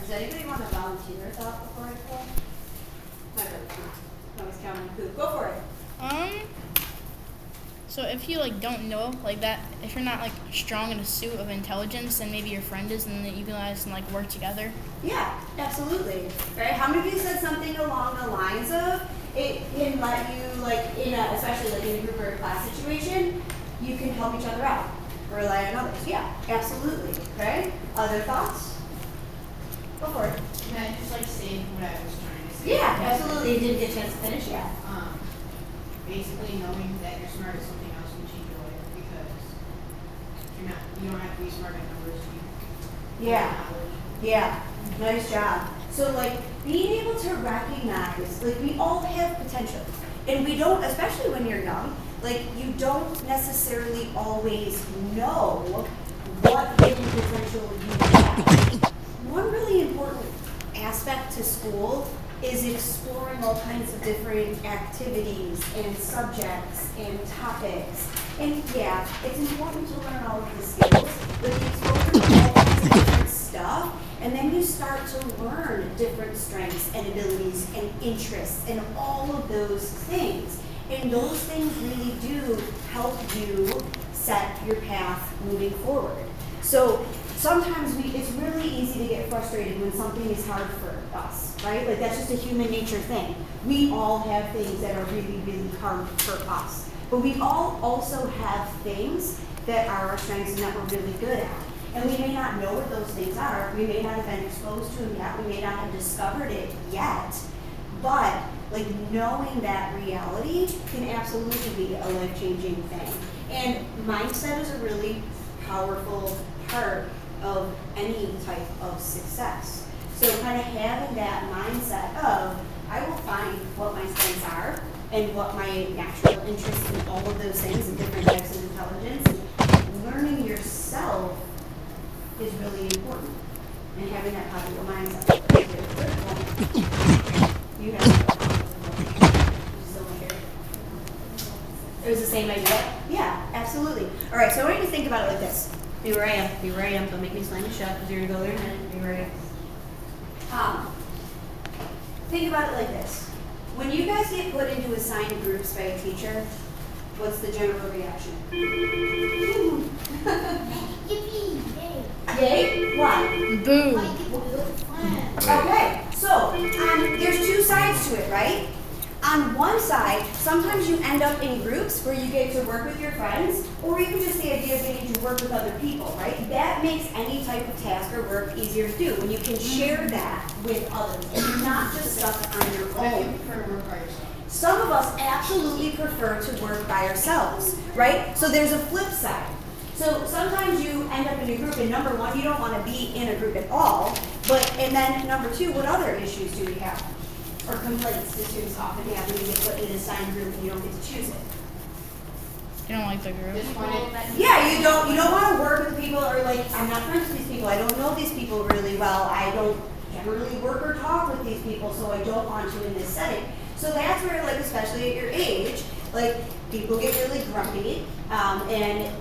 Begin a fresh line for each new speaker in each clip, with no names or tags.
Does anybody want to volunteer a thought before I go? I don't always count on poop. Go for it.
So if you don't know that, if you're not strong in a suit of intelligence, then maybe your friend is, and then you guys can work together.
Yeah, absolutely. Right? How many of you said something along the lines of it can let you especially in a group or a class situation, you can help each other out, rely on others. Yeah, absolutely. Okay. Other thoughts? Go for it.
Can I just saying what I was trying to say?
Yeah, absolutely. You didn't get a chance to finish yet.
Basically knowing that you're smart at something else can change your life because you don't have to be smart at numbers.
Yeah. Nice job. So being able to recognize, we all have potential. And we don't, especially when you're young, you don't necessarily always know what hidden potential you have. One really important aspect to school is exploring all kinds of different activities and subjects and topics. And yeah, it's important to learn all of the skills, but the exposure to all kinds of different stuff, and then you start to learn different strengths and abilities and interests and all of those things. And those things really do help you set your path moving forward. So sometimes it's really easy to get frustrated when something is hard for us, right? That's just a human nature thing. We all have things that are really, really hard for us. But we all also have things that are our strengths and that we're really good at. And we may not know what those things are. We may not have been exposed to them yet. We may not have discovered it yet. But knowing that reality can absolutely be a life-changing thing. And mindset is a really powerful part of any type of success. So kind of having that mindset of, I will find what my strengths are and what my natural interests in all of those things and different types of intelligence. And learning yourself is really important. And having that positive mindset. You have it was the same idea? Yeah, absolutely. All right, so I want you to think about it like this. Be where I am. Don't make me slam you shut because you're going to go there in a minute. Be where I am. Think about it like this. When you guys get put into assigned groups by a teacher, what's the general reaction?
Yippee!
Yay? Why?
Boo.
Okay, so there's two sides to it, right? On one side, sometimes you end up in groups where you get to work with your friends, or even just the idea of getting to work with other people, right? That makes any type of task or work easier to do when you can share that with others and you're not just stuck on your
What if you
own.
prefer to work by yourself?
Some of us absolutely prefer to work by ourselves, right? So there's a flip side. So sometimes you end up in a group, and number one, you don't want to be in a group at all, and then number two, what other issues do we have? Or complaints do students often have when you get put in an assigned group and you don't get to choose it?
You don't like the group.
Yeah, you don't want to work with people, or I'm not friends with these people, I don't know these people really well, I don't generally work or talk with these people, so I don't want to in this setting. So that's where, especially at your age, people get really grumpy, and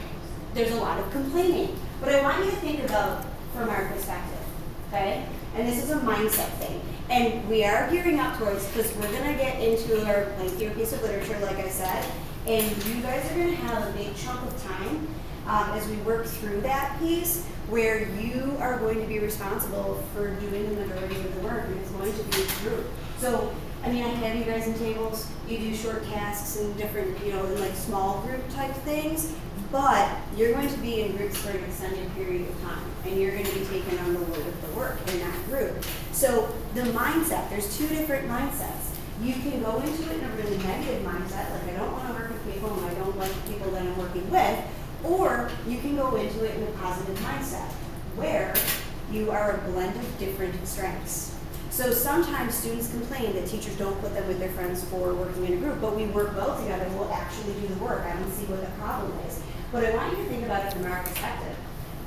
there's a lot of complaining. But I want you to think about from our perspective, okay? And this is a mindset thing. And we are gearing up towards, because we're going to get into our lengthier piece of literature, like I said, and you guys are going to have a big chunk of time as we work through that piece where you are going to be responsible for doing the majority of the work, and it's going to be a group. So, I have you guys in tables, you do short tasks and different, small group type things, but you're going to be in groups for an extended period of time, and you're going to be taking on the load of the work in that group. So the mindset, there's two different mindsets. You can go into it in a really negative mindset, I don't want to work with people and I don't like the people that I'm working with, or you can go into it in a positive mindset, where you are a blend of different strengths. So sometimes students complain that teachers don't put them with their friends for working in a group, but we work well together, we'll actually do the work. I don't see what the problem is. But I want you to think about it from our perspective.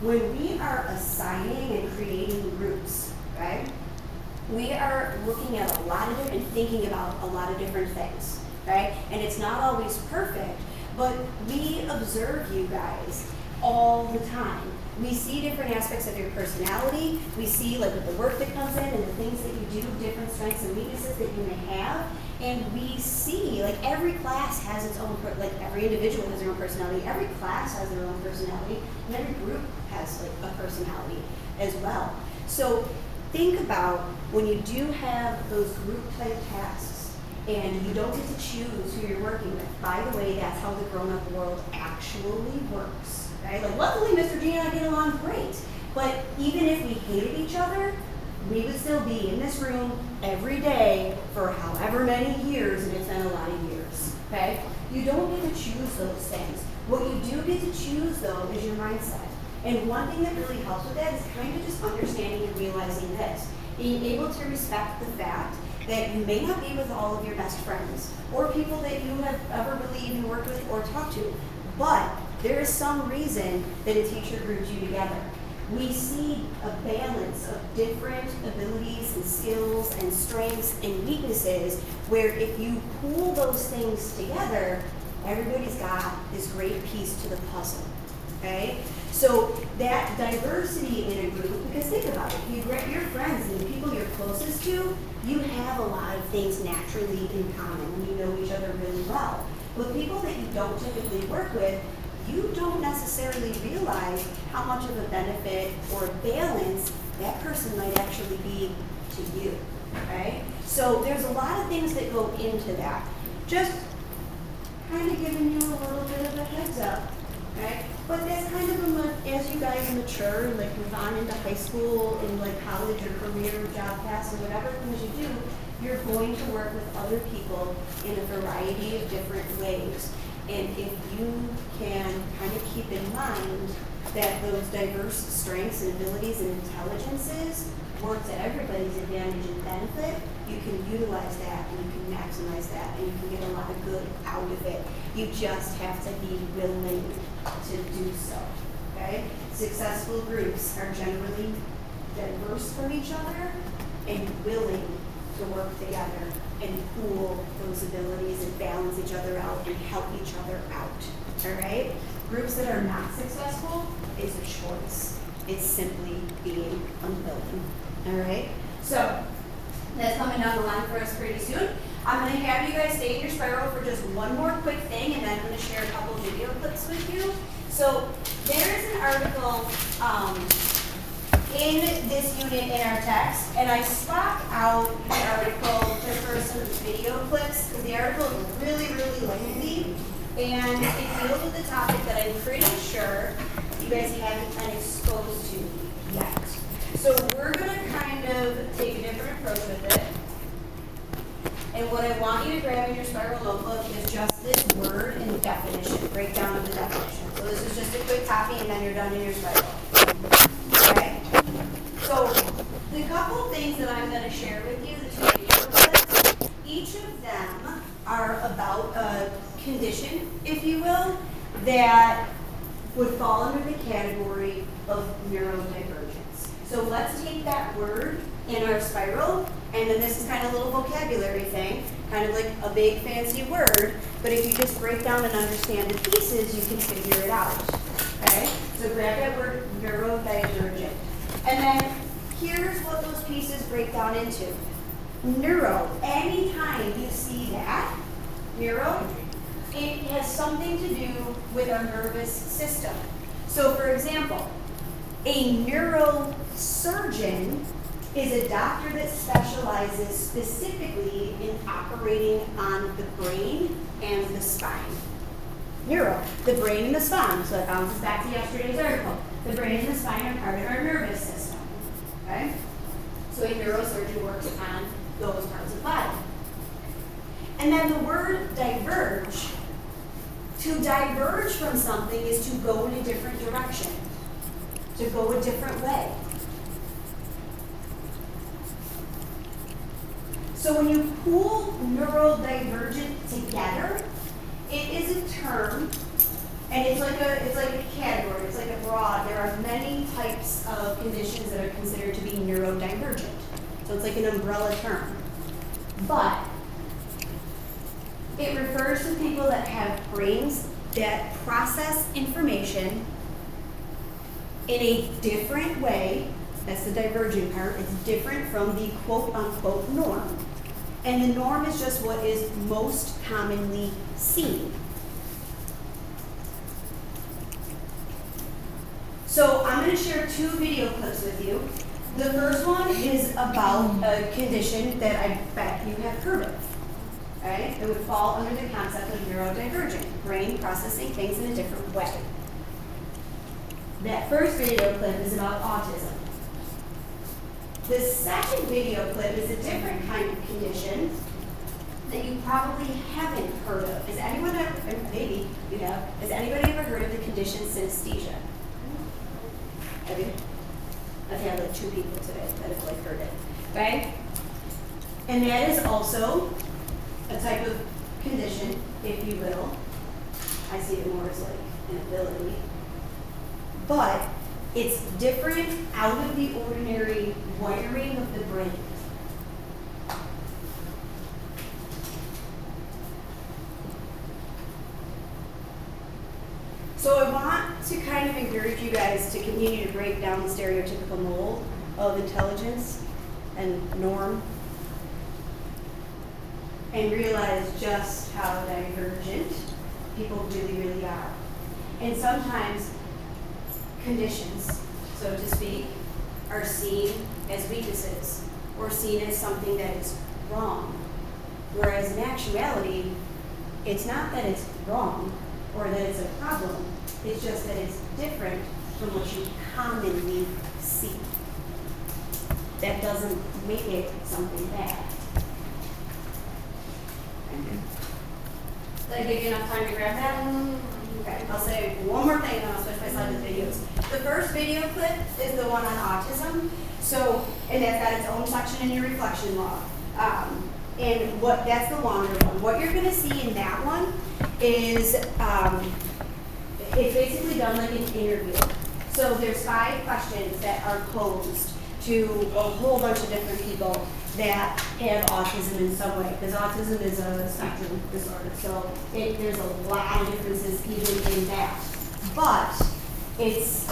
When we are assigning and creating groups, right, we are looking at a lot of different, thinking about a lot of different things, right? And it's not always perfect, but we observe you guys all the time. We see different aspects of your personality. We see like with the work that comes in and the things that you do, different strengths and weaknesses that you may have. And we see like every class has its own, like every individual has their own personality. Every class has their own personality, and every group has like a personality as well. So think about when you do have those group type tasks and you don't get to choose who you're working with. By the way, that's how the grown-up world actually works. Right? Like luckily Mr. G and I get along great, but even if we hated each other, we would still be in this room every day for however many years, and it's been a lot of years, okay? You don't get to choose those things. What you do get to choose, though, is your mindset. And one thing that really helps with that is kind of just understanding and realizing this. Being able to respect the fact that you may not be with all of your best friends or people that you have ever really even worked with or talked to, but there is some reason that a teacher groups you together. We see a balance of different abilities and skills and strengths and weaknesses where if you pool those things together, everybody's got this great piece to the puzzle, okay? So that diversity in a group, because think about it, your friends and the people you're closest to, you have a lot of things naturally in common and you know each other really well. With people that you don't typically work with, you don't necessarily realize how much of a benefit or balance that person might actually be to you, right? So there's a lot of things that go into that. Just kind of giving you a little bit of a heads up, right? But that's kind of as you guys mature and like move on into high school and like college or career or job paths or whatever things you do, you're going to work with other people in a variety of different ways. And if you can kind of keep in mind that those diverse strengths and abilities and intelligences work to everybody's advantage and benefit, you can utilize that and you can maximize that and you can get a lot of good out of it. You just have to be willing to do so, okay? Successful groups are generally diverse from each other and willing to work together and pool those abilities and balance each other out and help each other out, all right? Groups that are not successful is a choice. It's simply being unwilling, all right? So that's coming down the line for us pretty soon. I'm gonna have you guys stay in your spiral for just one more quick thing and then I'm gonna share a couple of video clips with you. So there's an article in this unit in our text, and I swapped out the article just for some video clips because the article is really, really lengthy, and it deals with the topic that I'm pretty sure you guys haven't been exposed to yet. So we're going to kind of take a different approach with it, and what I want you to grab in your spiral notebook is just this word and definition, breakdown of the definition. So this is just a quick copy, and then you're done in your spiral. Okay? So, the couple things that I'm going to share with you, the two video clips, each of them are about a condition, if you will, that would fall under the category of neurodivergence. So let's take that word in our spiral, and then this is kind of a little vocabulary thing, kind of like a big fancy word, but if you just break down and understand the pieces, you can figure it out. Okay? So grab that word neurodivergent. And then here's what those pieces break down into. Neuro, anytime you see that, neuro, it has something to do with our nervous system. So for example, a neurosurgeon is a doctor that specializes specifically in operating on the brain and the spine. Neuro, the brain and the spine. So it bounces back to yesterday's article. The brain and the spine are part of our nervous system. Okay? So a neurosurgeon works on those parts of the body. And then the word diverge. To diverge from something is to go in a different direction, to go a different way. So when you pool neurodivergent together, it is a term, and it's like a category, it's like a broad. There are many types of conditions that are considered to be neurodivergent. So it's like an umbrella term. But it refers to people that have brains that process information in a different way. That's the divergent part. It's different from the quote unquote norm. And the norm is just what is most commonly seen. So I'm going to share 2 video clips with you. The first one is about a condition that I bet you have heard of. Right? It would fall under the concept of neurodivergent, brain processing things in a different way. That first video clip is about autism. The second video clip is a different kind of condition that you probably haven't heard of. Has anyone ever, maybe you have, has anybody ever heard of the condition synesthesia? Have you? I've had like 2 people today that have like heard it, okay? And that is also a type of condition, if you will. I see it more as like an ability. But it's different, out of the ordinary wiring of the brain. So I want to kind of encourage you guys to continue to break down the stereotypical mold of intelligence and norm and realize just how divergent people really, really are. And sometimes conditions, so to speak, are seen as weaknesses or seen as something that is wrong. Whereas in actuality, it's not that it's wrong or that it's a problem, it's just that it's different from what you commonly see. That doesn't make it something bad. Did I give you enough time to grab that? Okay, I'll say one more thing and then I'll switch my slide to videos. The first video clip is the one on autism. So, and that's got its own section in your reflection log. And that's the longer one. What you're gonna see in that one is, it's basically done like an interview. So there's 5 questions that are posed to a whole bunch of different people that have autism in some way, because autism is a spectrum disorder, so there's a lot of differences even in that. But it's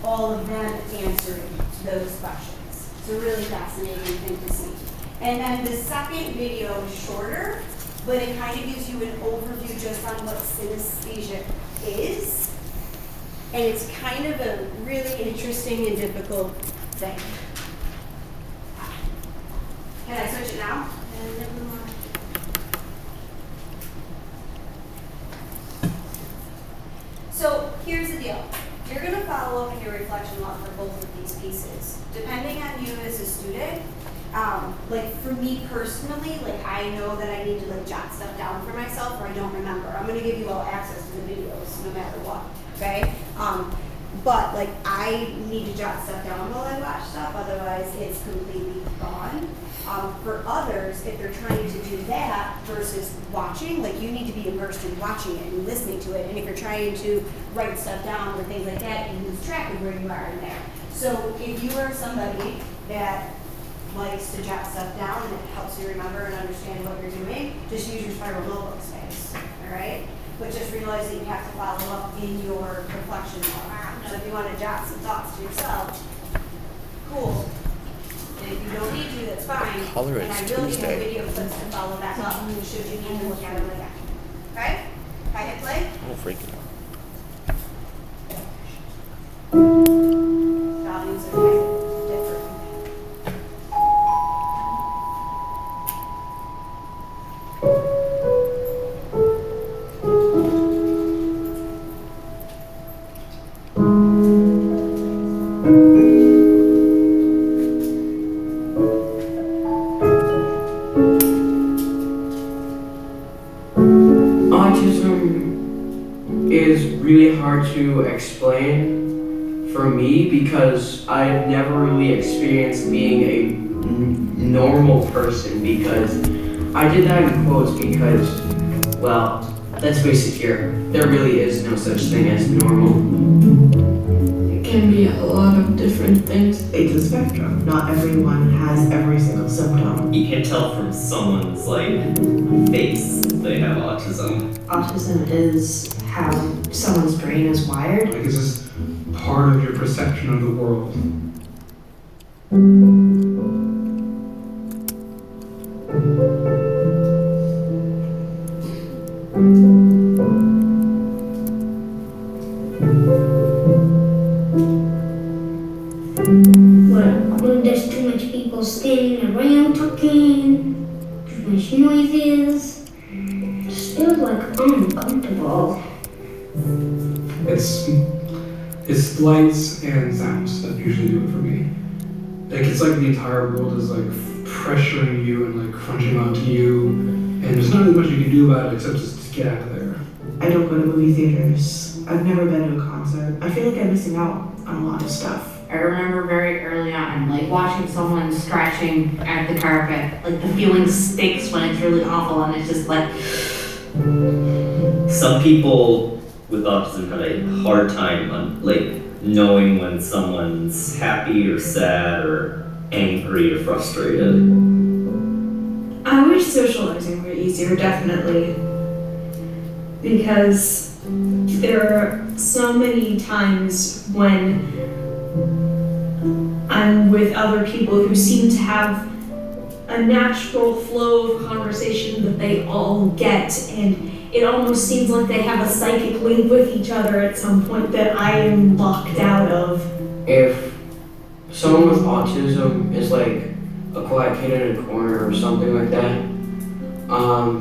all of them answering those questions. It's a really fascinating thing to see. And then the second video is shorter, but it kind of gives you an overview just on what synesthesia is. And it's kind of a really interesting and difficult thing. Can I switch it now? So here's the deal. You're going to follow up in your reflection log for both of these pieces. Depending on you as a student, like for me personally, like I know that I need to like jot stuff down for myself or I don't remember. I'm going to give you all access to the videos no matter what, okay? But like I need to jot stuff down while I watch stuff, otherwise it's completely gone. For others, if they're trying to do that versus watching, like you need to be immersed in watching it and listening to it. And if you're trying to write stuff down or things like that, you lose track of where you are in there. So if you are somebody that likes to jot stuff down and it helps you remember and understand what you're doing, just use your spiral notebook space, all right? But just realize that you have to follow up in your reflection log. So if you want to jot some thoughts to yourself, cool. And if you don't need to, that's fine.
Color
And
is
I will give you
Tuesday.
video clips to follow that up should you need to look at them again. Okay? If I hit play,
I'm freaking out.
values are kind of different.
Autism is really hard to explain for me because I've never really experienced being a normal person, because I did that in quotes because, well, let's face it here, there really is no such thing as normal.
It can be a lot of different things.
It's a spectrum. Not everyone has every single symptom.
You can tell from someone's like face they have autism.
Autism is how someone's brain is wired.
Like it's just
part of your perception of the world.
When there's too much people standing around talking, too much noises, it just feels like uncomfortable.
It's lights and sounds that usually do it for me. Like it's like the entire world is like pressuring you and like crunching onto you, and there's not really much you can do about it except just get out of there.
I don't go to movie theaters. I've never been to a concert. I feel like I'm missing out on a lot of stuff.
I remember very early on, like watching someone scratching at the carpet. Like the feeling sticks when it's really awful, and it's just like.
Some people with autism have a hard time on like knowing when someone's happy or sad or angry or frustrated.
I wish socializing were easier, definitely. Because there are so many times when I'm with other people who seem to have a natural flow of conversation that they all get, and it almost seems like they have a psychic link with each other at some point that I am locked out of.
If someone with autism is like a quiet kid in a corner or something like that,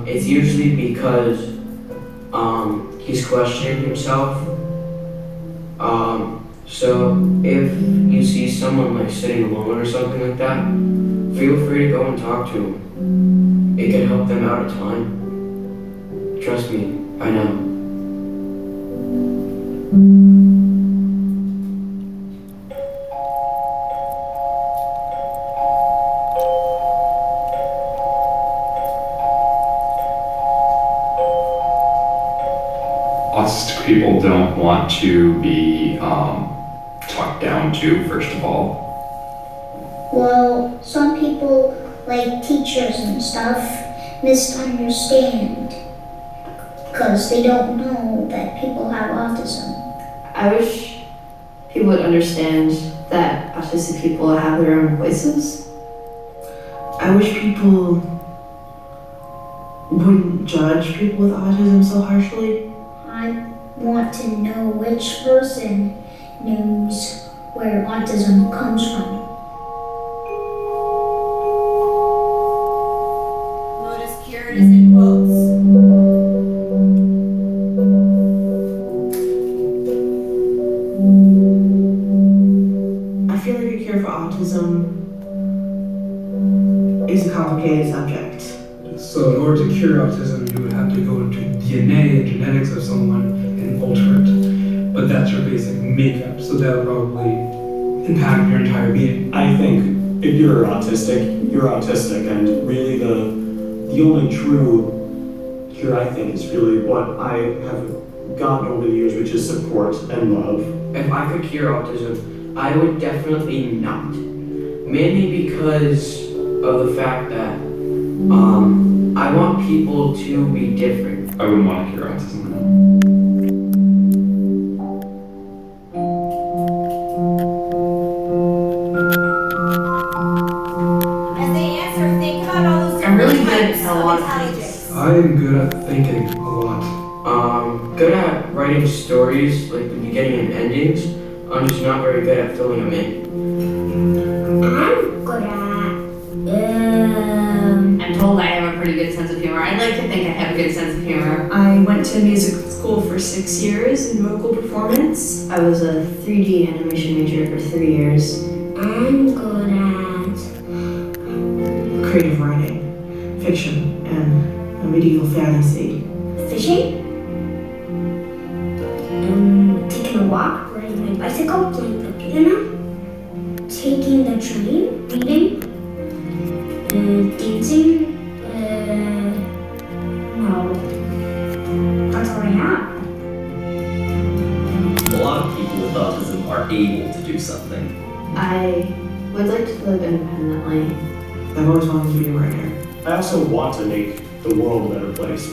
it's usually because he's questioning himself. So if you see someone like sitting alone or something like that, feel free to go and talk to them. It can help them out a ton. Trust me, I know.
Autistic people don't want to be talked down to, first of all.
Well, some people, like teachers and stuff, misunderstand because they don't know that people have autism.
I wish people would understand that autistic people have their own voices.
I wish people wouldn't judge people with autism so harshly.
I want to know which person knows where autism comes from.
Lotus cured is in quotes.
I feel like a cure for autism is a complicated subject.
So in order to cure autism, you would have to go into DNA and genetics of someone and alter it. But that's your basic makeup, so that would probably impact your entire being.
I think if you're autistic, and really the only true cure, I think, is really what I have gotten over the years, which is support and love.
If I could cure autism, I would definitely not. Mainly because of the fact that I want people to be different.
I wouldn't want to cure autism now.
As they answer, think about all those
I'm really
different
good
types
at a
of
lot of
intelligence.
I am good at thinking a lot.
Good at writing stories, like the beginning and endings. I'm just not very good at filling them in.
I'm good at,
I'm told I have a pretty good sense of humor. I'd like to think I have a good sense of humor.
I went to music school for 6 years in vocal performance.
I was a 3D animation major for 3 years.
I'm good at,
Creative writing, fiction, and medieval fantasy.
fishing, taking a walk, riding my bicycle, playing the piano, taking the train, reading, dancing, no, that's all I have.
A lot of people with autism are able to do something.
I would like to live independently.
I've always wanted to be a writer.
I also want to make the world a better place.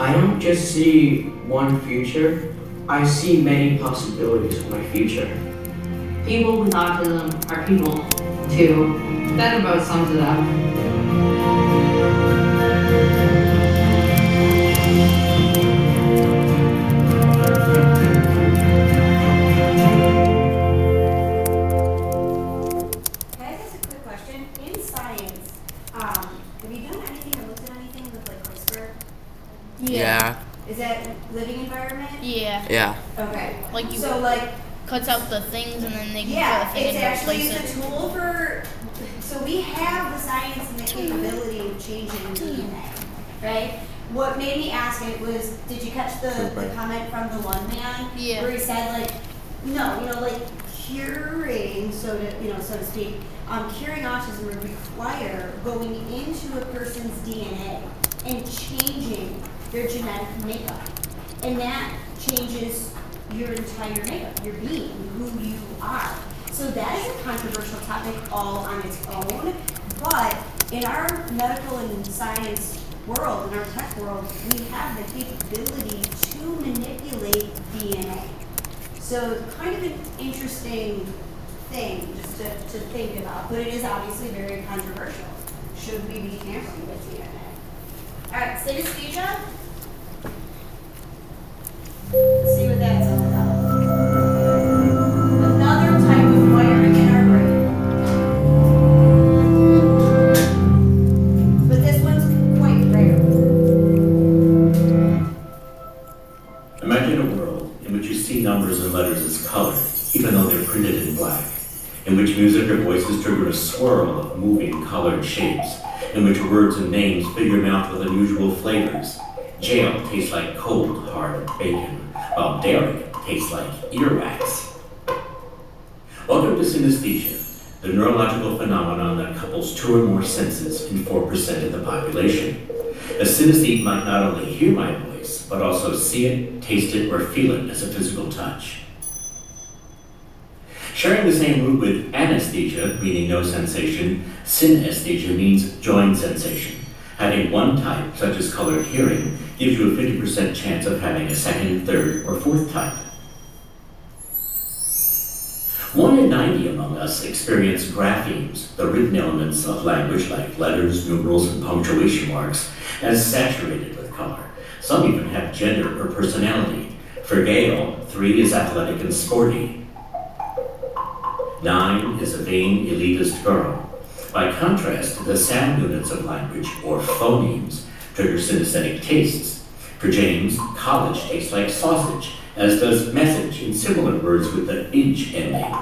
I don't just see one future, I see many possibilities for my future.
People with autism are people, too. That about sums it up.
Can I ask a quick question? In science, have you done anything or looked at anything with like CRISPR?
Yeah.
Is that living environment?
Yeah.
Yeah.
Okay.
Like you
So like,
cuts out the things and then they can
yeah,
put a thing
it's
and
actually
replace
a
it.
tool for, so we have the science and the capability of changing DNA, right? What made me ask it was, did you catch the comment from the one man?
Yeah.
Where he said like, no, like curing, so to speak, curing autism would require going into a person's DNA and changing their genetic makeup. And that changes your entire makeup, your being, who you are. So that is a controversial topic all on its own, but in our medical and science world, in our tech world, we have the capability to manipulate DNA. So kind of an interesting thing just to think about, but it is obviously very controversial. Should we be tampering with DNA? All right, synesthesia. Let's see what that's all about. Another type of wiring in our brain. But this one's quite rare.
Imagine a world in which you see numbers and letters as colored, even though they're printed in black, in which music or voices trigger a swirl of moving colored shapes, in which words and names fill your mouth with unusual flavors. Jail tastes like cold, hard bacon, while dairy tastes like earwax. Welcome to synesthesia, the neurological phenomenon that couples 2 or more senses in 4% of the population. A synesthete might not only hear my voice, but also see it, taste it, or feel it as a physical touch. Sharing the same root with anesthesia, meaning no sensation, synesthesia means joint sensation. Having one type, such as colored hearing, gives you a 50% chance of having a second, third, or fourth type. 1 in 90 among us experience graphemes, the written elements of language like letters, numerals, and punctuation marks, as saturated with color. Some even have gender or personality. For Gail, 3 is athletic and sporty. 9 is a vain, elitist girl. By contrast, the sound units of language, or phonemes, trigger synesthetic tastes. For James, college tastes like sausage, as does message in similar words with the "age" ending.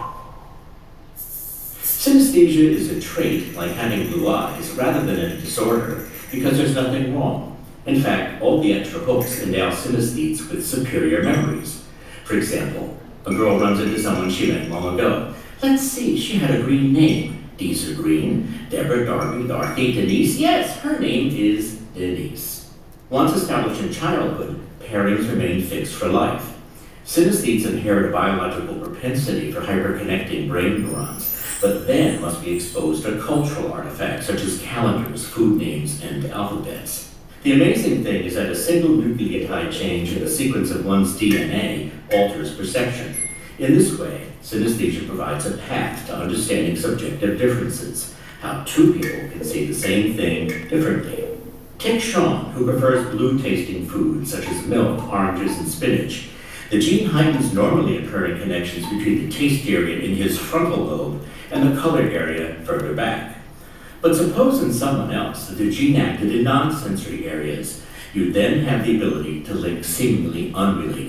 Synesthesia is a trait like having blue eyes rather than a disorder, because there's nothing wrong. In fact, all the extra books endow synesthetes with superior memories. For example, a girl runs into someone she met long ago. Let's see, she had a green name. These are green. Deborah, Darby, Dorothy, Denise. Yes, her name is Denise. Once established in childhood, pairings remain fixed for life. Synesthetes inherit a biological propensity for hyperconnecting brain neurons, but then must be exposed to cultural artifacts such as calendars, food names, and alphabets. The amazing thing is that a single nucleotide change in the sequence of one's DNA alters perception. In this way, synesthesia provides a path to understanding subjective differences, how 2 people can see the same thing differently. Take Sean, who prefers blue-tasting foods such as milk, oranges, and spinach. The gene heightens normally occurring connections between the taste area in his frontal lobe and the color area further back. But suppose in someone else that the gene acted in non-sensory areas, you then have the ability to link seemingly unrelated